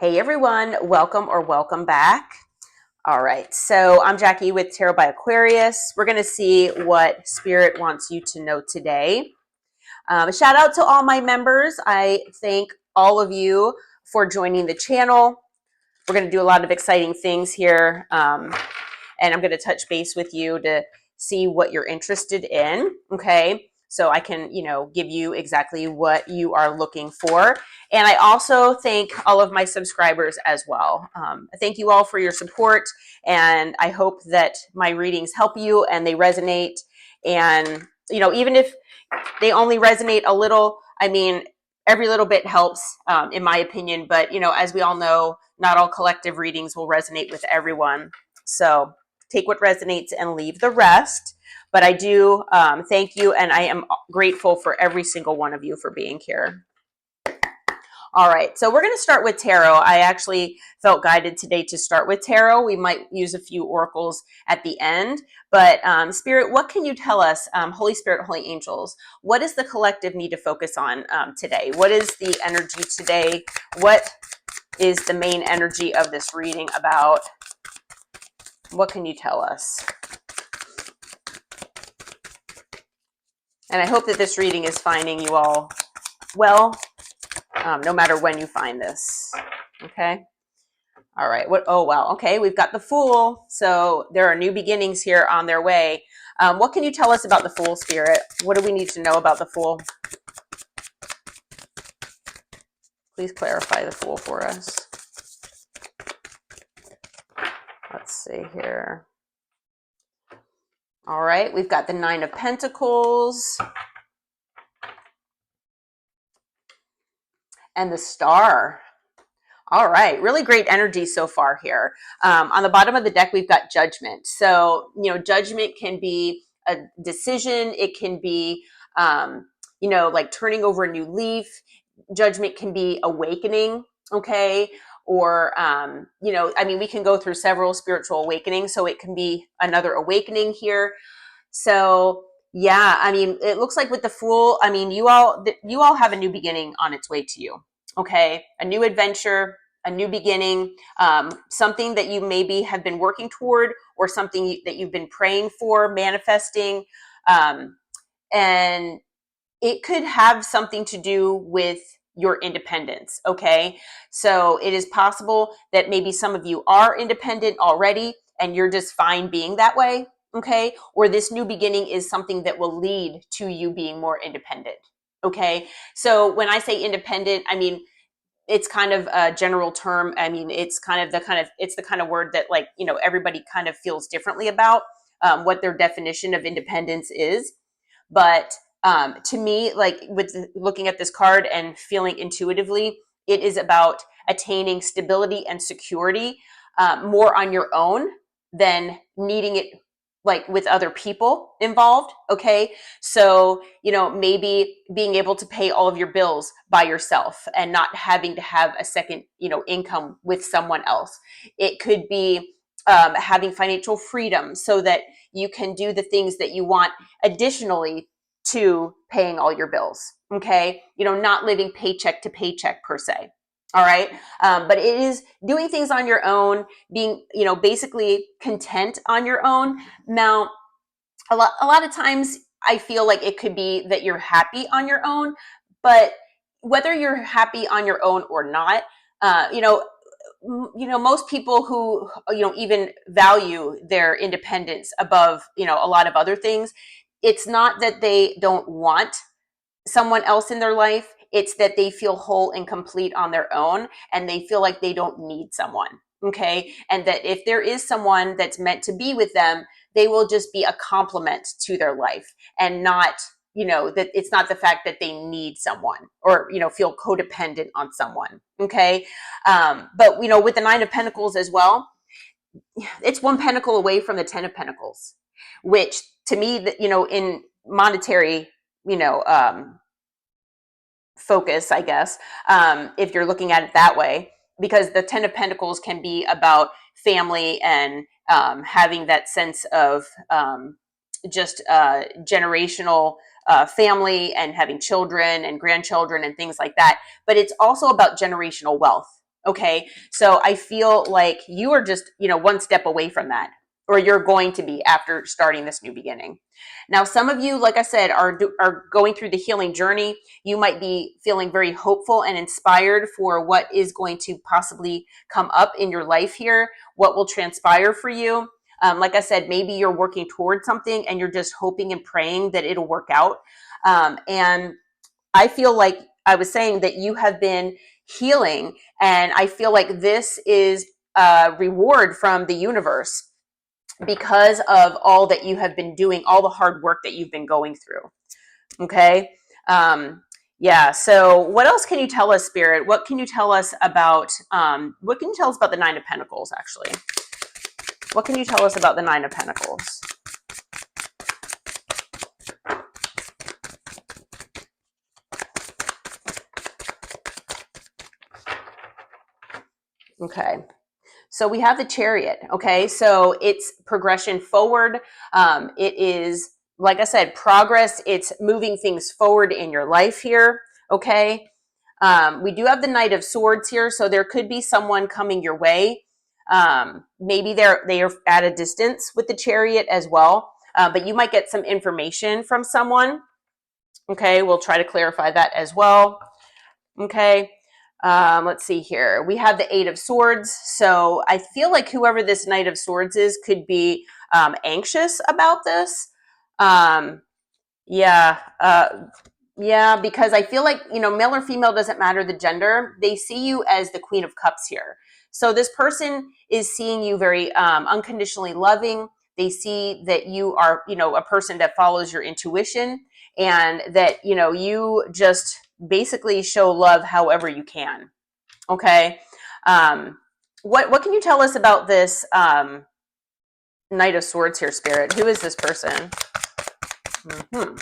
Hey everyone, welcome or welcome back. All right, so I'm Jackie with Tarot by Aquarius. We're going to see what Spirit wants you to know today. Shout out to all my members. I thank all of you for joining the channel. We're going to do a lot of exciting things here, and I'm going to touch base with you to see what you're interested in, okay? So I can, give you exactly what you are looking for. And I also thank all of my subscribers as well. Thank you all for your support, and I hope that my readings help you and they resonate. And, even if they only resonate a little, every little bit helps, in my opinion. But, as we all know, not all collective readings will resonate with everyone. So take what resonates and leave the rest. But I do thank you, and I am grateful for every single one of you for being here. All right, so we're going to start with tarot. I actually felt guided today to start with tarot. We might use a few oracles at the end, but Spirit, what can you tell us, Holy Spirit, Holy Angels, what does the collective need to focus on today? What is the energy today? What is the main energy of this reading about? What can you tell us? And I hope that this reading is finding you all well, no matter when you find this. Okay. All right. Oh, wow. Okay. We've got the Fool. So there are new beginnings here on their way. What can you tell us about the Fool, Spirit? What do we need to know about the Fool? Please clarify the Fool for us. Let's see here. All right. We've got the Nine of Pentacles and the Star. All right, really great energy so far here. On the bottom of the deck, we've got Judgment. So, Judgment can be a decision. It can be, like turning over a new leaf. Judgment can be awakening, okay? Or, we can go through several spiritual awakenings. So it can be another awakening here. So, yeah, it looks like with the Fool, you all have a new beginning on its way to you. Okay, a new adventure, a new beginning, something that you maybe have been working toward, or something that you've been praying for, manifesting. And it could have something to do with your independence. Okay, so it is possible that maybe some of you are independent already and you're just fine being that way. Okay, or this new beginning is something that will lead to you being more independent. Okay, so when I say independent, it's kind of a general term. It's the kind of word that everybody kind of feels differently about, what their definition of independence is. But to me, with looking at this card and feeling intuitively, it is about attaining stability and security more on your own than needing it with other people involved. Okay. So, maybe being able to pay all of your bills by yourself and not having to have a second, income with someone else. It could be having financial freedom so that you can do the things that you want additionally to paying all your bills. Okay. Not living paycheck to paycheck per se. All right. But it is doing things on your own, being, basically content on your own. Now, a lot of times I feel like it could be that you're happy on your own, but whether you're happy on your own or not, most people who, even value their independence above, a lot of other things, it's not that they don't want someone else in their life. It's that they feel whole and complete on their own, and they feel like they don't need someone. Okay. And that if there is someone that's meant to be with them, they will just be a complement to their life, and not, that it's not the fact that they need someone or, feel codependent on someone. Okay. But, with the Nine of Pentacles as well, it's one pentacle away from the 10 of Pentacles, which to me, in monetary, focus, I guess, if you're looking at it that way, because the 10 of Pentacles can be about family and having that sense of just generational family and having children and grandchildren and things like that. But it's also about generational wealth. Okay. So I feel like you are just, one step away from that, or you're going to be after starting this new beginning. Now, some of you, like I said, are going through the healing journey. You might be feeling very hopeful and inspired for what is going to possibly come up in your life here, what will transpire for you. Like I said, maybe you're working towards something and you're just hoping and praying that it'll work out. And I feel like I was saying that you have been healing, and I feel like this is a reward from the universe because of all that you have been doing, all the hard work that you've been going through. Okay. Yeah. So what else can you tell us, Spirit? What can you tell us about, the Nine of Pentacles, actually? What can you tell us about the Nine of Pentacles? Okay. So we have the Chariot. Okay. So it's progression forward. It is, like I said, progress. It's moving things forward in your life here. Okay. We do have the Knight of Swords here. So there could be someone coming your way. Maybe they are at a distance with the Chariot as well. But you might get some information from someone. Okay. We'll try to clarify that as well. Okay. Let's see here. We have the Eight of Swords. So I feel like whoever this Knight of Swords is could be anxious about this. Yeah. Yeah, because I feel like, male or female doesn't matter the gender. They see you as the Queen of Cups here. So this person is seeing you very unconditionally loving. They see that you are, a person that follows your intuition, and that, you just basically show love however you can. Okay. What can you tell us about this Knight of Swords here, Spirit? Who is this person? Mm-hmm.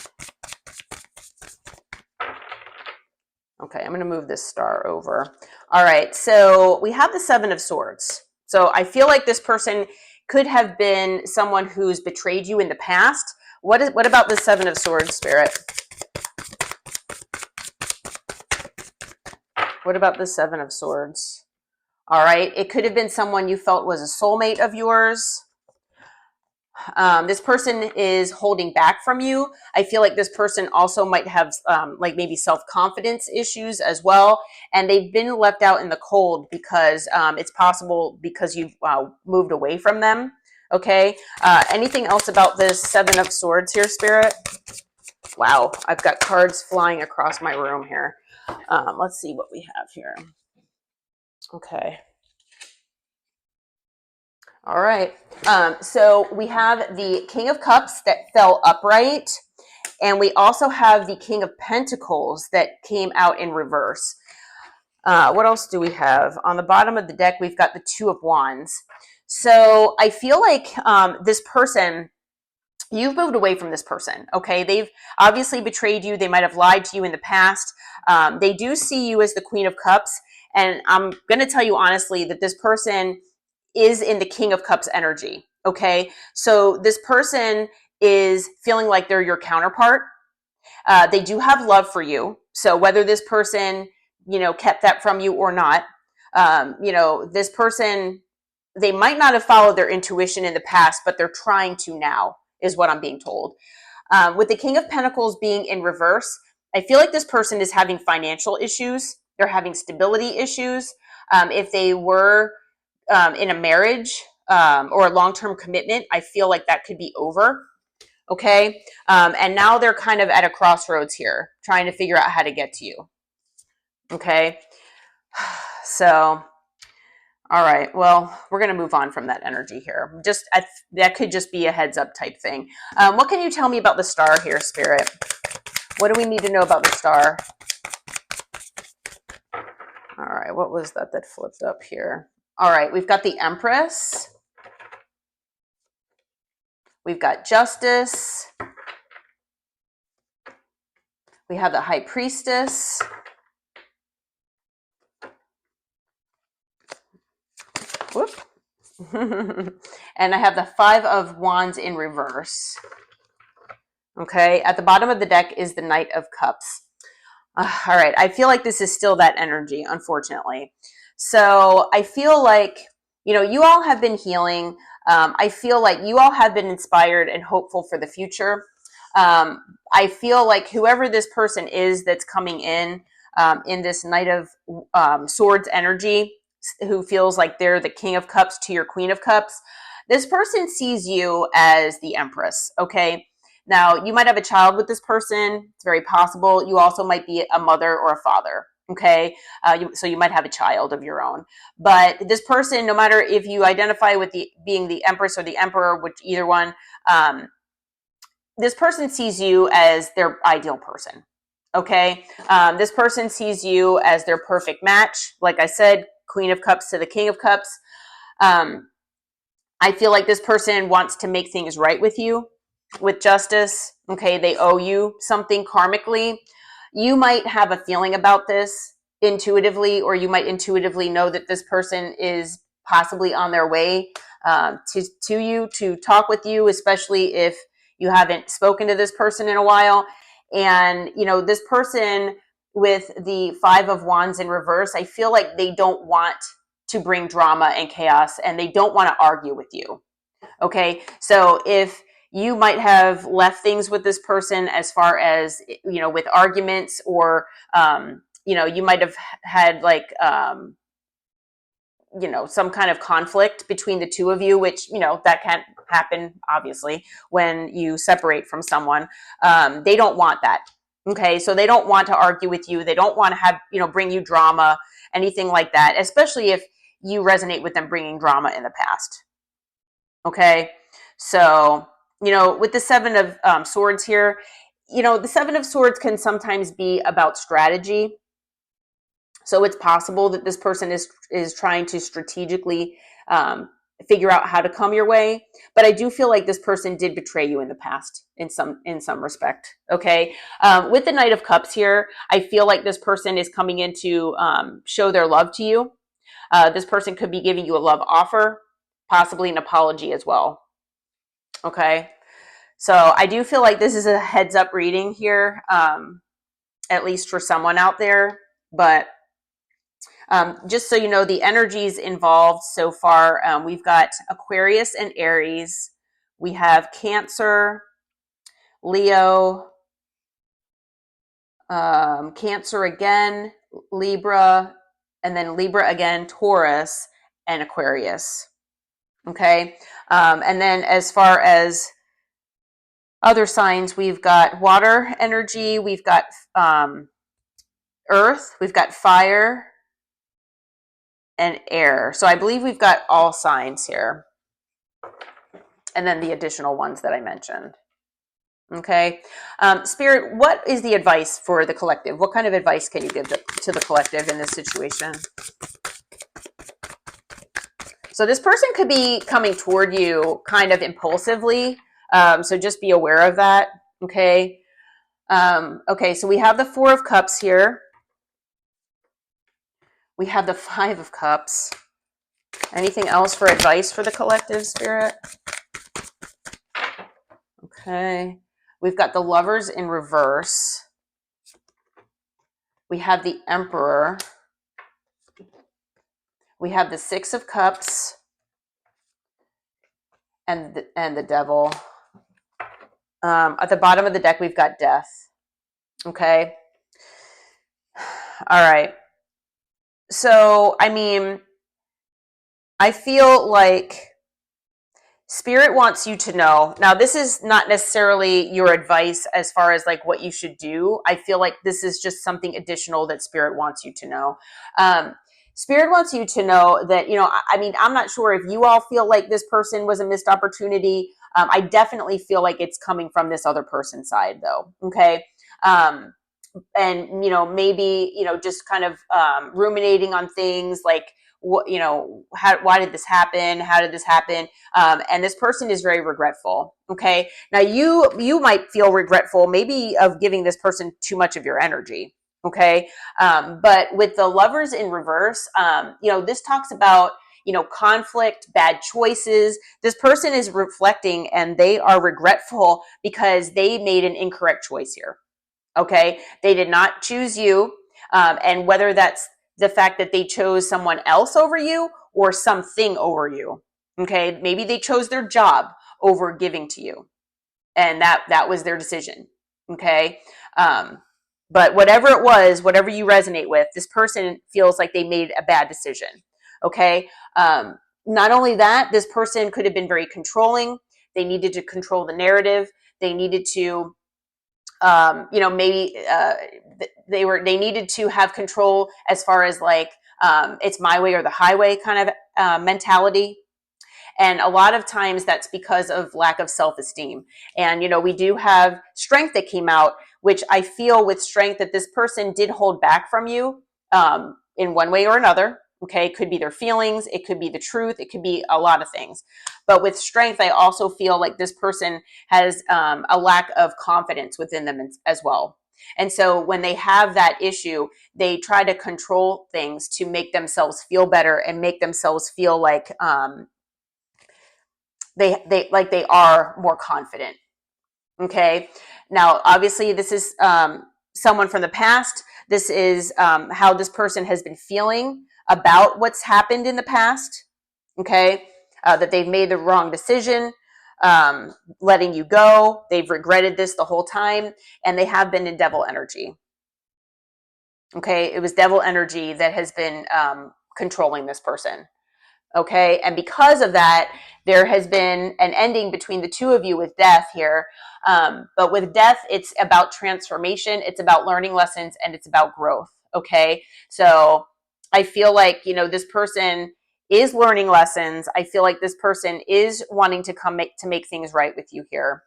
Okay, I'm going to move this star over. All right, so we have the Seven of Swords. So I feel like this person could have been someone who's betrayed you in the past. What about the Seven of Swords, Spirit? What about the Seven of Swords? All right, it could have been someone you felt was a soulmate of yours. This person is holding back from you. I feel like this person also might have like maybe self-confidence issues as well. And they've been left out in the cold because it's possible because you've moved away from them. Okay. Anything else about this Seven of Swords here, Spirit? Wow. I've got cards flying across my room here. Let's see what we have here. Okay. All right. So we have the King of Cups that fell upright, and we also have the King of Pentacles that came out in reverse. What else do we have? On the bottom of the deck, we've got the Two of Wands. So I feel like this person, you've moved away from this person, okay? They've obviously betrayed you. They might have lied to you in the past. They do see you as the Queen of Cups, and I'm going to tell you honestly that this person is in the King of Cups energy, okay? So this person is feeling like they're your counterpart. They do have love for you. So whether this person, kept that from you or not, this person, they might not have followed their intuition in the past, but they're trying to now, is what I'm being told. With the King of Pentacles being in reverse, I feel like this person is having financial issues. They're having stability issues. If they were in a marriage or a long-term commitment, I feel like that could be over. Okay. And now they're kind of at a crossroads here, trying to figure out how to get to you. Okay. So, all right. Well, we're going to move on from that energy here. That could just be a heads up type thing. What can you tell me about the star here, Spirit? What do we need to know about the star? All right. What was that flipped up here? All right. We've got the Empress. We've got Justice. We have the High Priestess. Whoop. And I have the Five of Wands in reverse. Okay. At the bottom of the deck is the Knight of Cups. All right. I feel like this is still that energy, unfortunately. So I feel like, you all have been healing. I feel like you all have been inspired and hopeful for the future. I feel like whoever this person is that's coming in this Knight of Swords energy, who feels like they're the King of Cups to your Queen of Cups, this person sees you as the Empress, okay? Now, you might have a child with this person. It's very possible. You also might be a mother or a father. Okay. So you might have a child of your own. But this person, no matter if you identify with being the Empress or the Emperor, which either one, this person sees you as their ideal person. Okay. This person sees you as their perfect match. Like I said, Queen of Cups to the King of Cups. I feel like this person wants to make things right with you, with justice. Okay, they owe you something karmically. You might have a feeling about this intuitively, or you might intuitively know that this person is possibly on their way to you, to talk with you, especially if you haven't spoken to this person in a while. And, this person with the Five of Wands in reverse, I feel like they don't want to bring drama and chaos, and they don't want to argue with you. Okay. So if you might have left things with this person as far as, with arguments, or, you might have had like, some kind of conflict between the two of you, which, that can happen, obviously, when you separate from someone. They don't want that. Okay. So they don't want to argue with you. They don't want to have, bring you drama, anything like that, especially if you resonate with them bringing drama in the past. Okay. So, with the Seven of Swords here, the Seven of Swords can sometimes be about strategy. So it's possible that this person is trying to strategically figure out how to come your way. But I do feel like this person did betray you in the past in some respect. Okay. With the Knight of Cups here, I feel like this person is coming in to show their love to you. This person could be giving you a love offer, possibly an apology as well. Okay. So I do feel like this is a heads up reading here, at least for someone out there. But just so you know, the energies involved so far, we've got Aquarius and Aries. We have Cancer, Leo, Cancer again, Libra, and then Libra again, Taurus, and Aquarius. Okay. And then as far as other signs, we've got water energy, we've got earth, we've got fire, and air. So I believe we've got all signs here. And then the additional ones that I mentioned. Okay. Spirit, what is the advice for the collective? What kind of advice can you give to the collective in this situation? So this person could be coming toward you kind of impulsively. So just be aware of that. Okay. Okay. So we have the Four of Cups here. We have the Five of Cups. Anything else for advice for the collective, Spirit? Okay. We've got the Lovers in reverse. We have the Emperor. We have the Six of Cups and the Devil. At the bottom of the deck, we've got Death. Okay. All right. So, I mean, I feel like Spirit wants you to know. Now, this is not necessarily your advice as far as like what you should do. I feel like this is just something additional that Spirit wants you to know. Spirit wants you to know that, I mean, I'm not sure if you all feel like this person was a missed opportunity. I definitely feel like it's coming from this other person's side, though. Okay. And, maybe, just kind of ruminating on things like, what, why did this happen? How did this happen? And this person is very regretful. Okay. Now you might feel regretful maybe of giving this person too much of your energy. Okay. But with the Lovers in reverse, this talks about, conflict, bad choices. This person is reflecting and they are regretful because they made an incorrect choice here. Okay. They did not choose you. And whether that's the fact that they chose someone else over you or something over you. Okay. Maybe they chose their job over giving to you. And that was their decision. Okay. But whatever it was, whatever you resonate with, this person feels like they made a bad decision. Okay. Not only that, this person could have been very controlling. They needed to control the narrative. They needed to, maybe they needed to have control as far as like, it's my way or the highway kind of mentality. And a lot of times that's because of lack of self-esteem. And, we do have strength that came out, which I feel with strength that this person did hold back from you in one way or another. Okay. It could be their feelings. It could be the truth. It could be a lot of things. But with strength, I also feel like this person has a lack of confidence within them as well. And so when they have that issue, they try to control things to make themselves feel better and make themselves feel like, they are more confident. Okay. Now, obviously, this is someone from the past. This is how this person has been feeling about what's happened in the past. Okay. That they've made the wrong decision, letting you go. They've regretted this the whole time, and they have been in devil energy. Okay. It was devil energy that has been controlling this person. Okay. And because of that, there has been an ending between the two of you with death here. But with death, it's about transformation. It's about learning lessons and it's about growth. Okay. So I feel like, this person is learning lessons. I feel like this person is wanting to make things right with you here.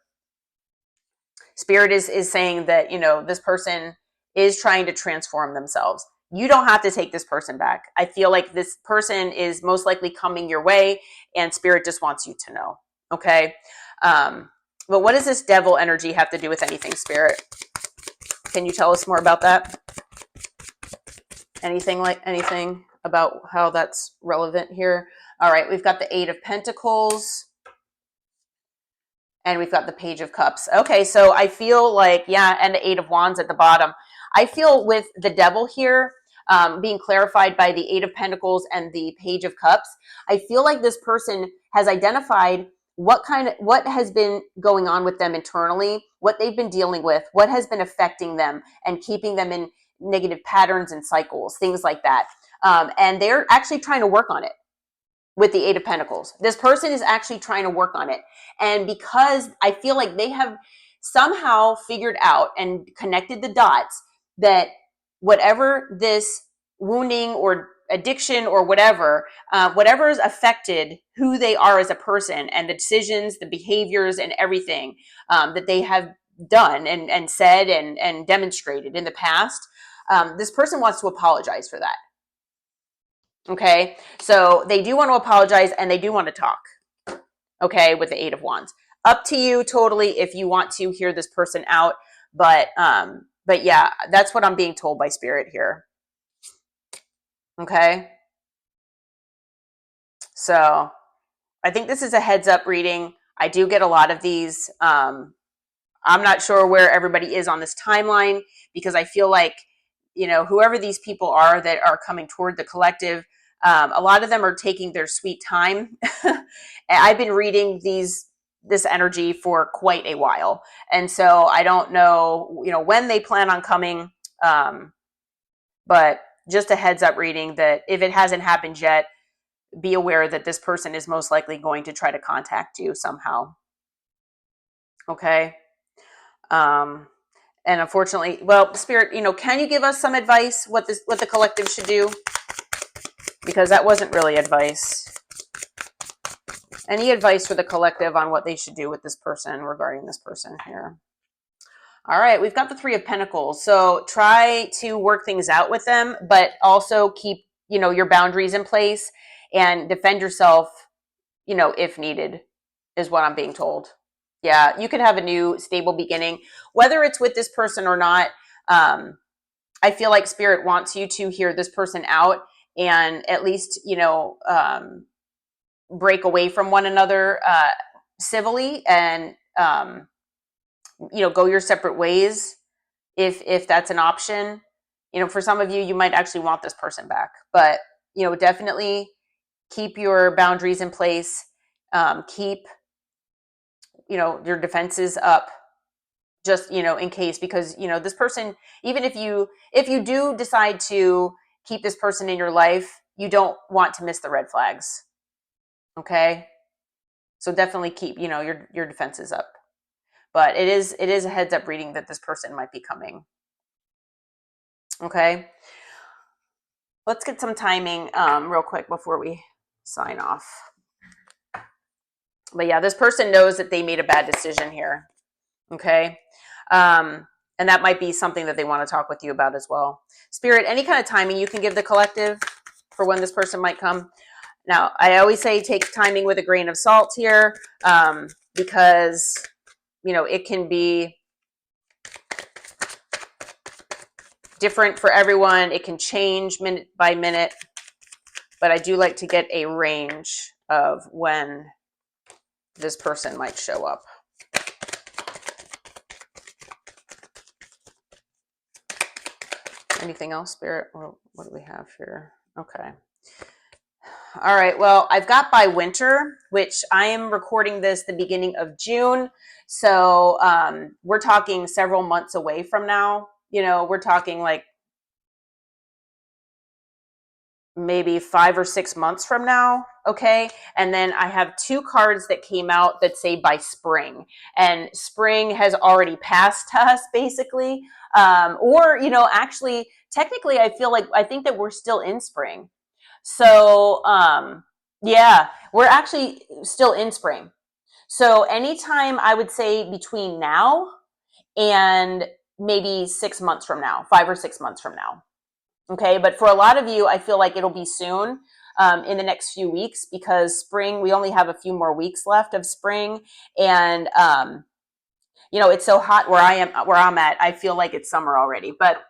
Spirit is saying that, this person is trying to transform themselves. You don't have to take this person back. I feel like this person is most likely coming your way and Spirit just wants you to know. Okay. But what does this devil energy have to do with anything, Spirit? Can you tell us more about that? Anything about how that's relevant here? All right. We've got the 8 of Pentacles. And we've got the Page of Cups. Okay, so I feel like, and the 8 of Wands at the bottom. I feel with the devil here being clarified by the 8 of Pentacles and the Page of Cups, I feel like this person has identified what has been going on with them internally, what they've been dealing with, what has been affecting them and keeping them in negative patterns and cycles, things like that. And they're actually trying to work on it. With the 8 of Pentacles, this person is actually trying to work on it. And because I feel like they have somehow figured out and connected the dots that whatever this wounding or addiction or whatever has affected who they are as a person and the decisions, the behaviors and everything that they have done and said and demonstrated in the past, this person wants to apologize for that. Okay, so they do want to apologize and they do want to talk. Okay, with the 8 of Wands. Up to you totally if you want to hear this person out, but yeah, that's what I'm being told by Spirit here. Okay, so I think this is a heads up reading. I do get a lot of these. I'm not sure where everybody is on this timeline because I feel like, whoever these people are that are coming toward the collective, a lot of them are taking their sweet time. I've been reading this energy for quite a while. And so I don't know, when they plan on coming. But just a heads up reading that if it hasn't happened yet, be aware that this person is most likely going to try to contact you somehow. Okay. And unfortunately, well, Spirit, can you give us some advice what the collective should do? Because that wasn't really advice. Any advice for the collective on what they should do with this person regarding this person here? All right, we've got the 3 of Pentacles. So try to work things out with them, but also keep, your boundaries in place and defend yourself, if needed, is what I'm being told. Yeah, you could have a new stable beginning, whether it's with this person or not. I feel like Spirit wants you to hear this person out and at least, break away from one another civilly and, go your separate ways. if that's an option. You know, for some of you, you might actually want this person back, but, you know, definitely keep your boundaries in place. Keep, you know, your defenses up, just, you know, in case, because, you know, this person, even if you do decide to keep this person in your life, you don't want to miss the red flags. Okay. So definitely keep, you know, your defenses up. But it is a heads up reading that this person might be coming. Okay. Let's get some timing real quick before we sign off. But yeah, this person knows that they made a bad decision here. Okay. And that might be something that they want to talk with you about as well. Spirit, any kind of timing you can give the collective for when this person might come. Now, I always say take timing with a grain of salt here, because, you know, it can be different for everyone. It can change minute by minute, but I do like to get a range of when this person might show up. Anything else, Spirit? What do we have here? Okay. All right. Well, I've got by winter, which I am recording this the beginning of June. So we're talking several months away from now. You know, we're talking like maybe 5 or 6 months from now. Okay. And then I have 2 cards that came out that say by spring, and spring has already passed us basically. Or, you know, actually, technically, I think that we're still in spring. So, yeah, we're actually still in spring. So anytime I would say between now and maybe 6 months from now, 5 or 6 months from now. Okay. But for a lot of you, I feel like it'll be soon, in the next few weeks, because spring, we only have a few more weeks left of spring. And, you know, it's so hot where I'm at. I feel like it's summer already, but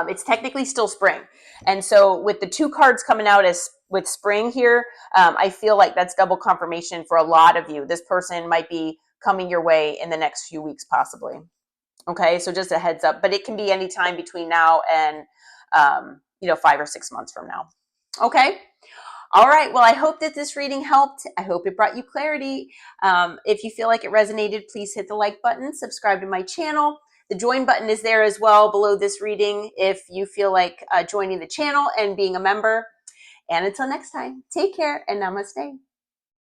it's technically still spring. And so with the 2 cards coming out as with spring here, I feel like that's double confirmation for a lot of you. This person might be coming your way in the next few weeks, possibly. Okay. So just a heads up, but it can be any time between now and, you know, 5 or 6 months from now. Okay. All right. Well, I hope that this reading helped. I hope it brought you clarity. If you feel like it resonated, please hit the like button, subscribe to my channel. The join button is there as well below this reading if you feel like joining the channel and being a member. And until next time, take care and namaste.